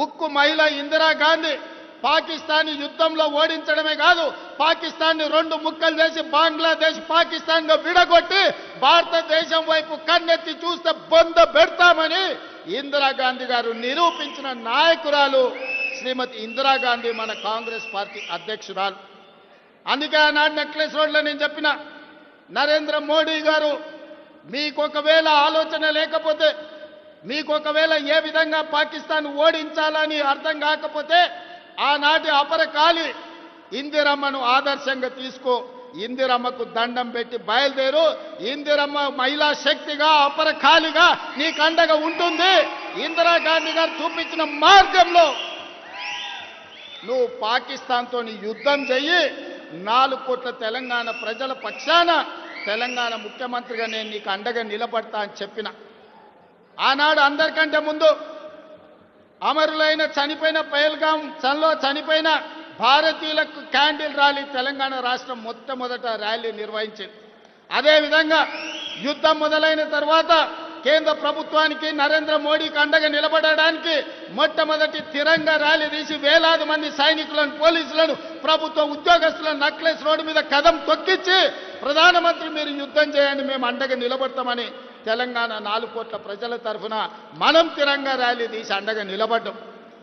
ఉక్కు మహిళ ఇందిరాగాంధీ పాకిస్తాన్ యుద్ధంలో ఓడించడమే కాదు, పాకిస్తాన్ని రెండు ముక్కలు చేసి బంగ్లాదేశ్ పాకిస్తాన్ గా విడగొట్టి భారతదేశం వైపు కన్నెత్తి చూస్తే బొంద పెడతామని ఇందిరాగాంధీ గారు నిరూపించిన నాయకురాలు శ్రీమతి ఇందిరాగాంధీ మన కాంగ్రెస్ పార్టీ అధ్యక్షురాలు. అందుకే ఆనాడు నెక్లెస్ రోడ్లో నేను చెప్పిన, నరేంద్ర మోడీ గారు మీకొకవేళ ఆలోచన లేకపోతే, మీకొకవేళ ఏ విధంగా పాకిస్తాన్ ఓడించాలని అర్థం కాకపోతే ఆనాటి అపరకాలి ఇందిరమ్మను ఆదర్శంగా తీసుకో, ఇందిరమ్మకు దండం పెట్టి బయలుదేరు. ఇందిరమ్మ మహిళా శక్తిగా అపరకాలిగా నీకు అండగా ఉంటుంది. ఇందిరాగాంధీ గారు చూపించిన మార్గంలో నువ్వు పాకిస్తాన్తో యుద్ధం చెయ్యి. 4 కోట్ల తెలంగాణ ప్రజల పక్షాన తెలంగాణ ముఖ్యమంత్రిగా నేను నీకు అండగా నిలబడతా అని చెప్పిన. ఆనాడు అందరికంటే ముందు అమరులైన చనిపోయిన పహల్గాం చలో చనిపోయిన భారతీయులకు క్యాండిల్ ర్యాలీ తెలంగాణ రాష్ట్రం మొట్టమొదట ర్యాలీ నిర్వహించింది. అదేవిధంగా యుద్ధం మొదలైన తర్వాత కేంద్ర ప్రభుత్వానికి నరేంద్ర మోడీకి అండగా నిలబడడానికి మొట్టమొదటి తిరంగా ర్యాలీ తీసి వేలాది మంది సైనికులను, పోలీసులను, ప్రభుత్వ ఉద్యోగస్తులను నెక్లెస్ రోడ్డు మీద కదం తొక్కించి ప్రధానమంత్రి మీరు యుద్ధం చేయండి, మేము అండగా నిలబడతామని తెలంగాణ 4 కోట్ల ప్రజల తరఫున మనం తిరంగా ర్యాలీ తీసి అండగా నిలబడ్డాం.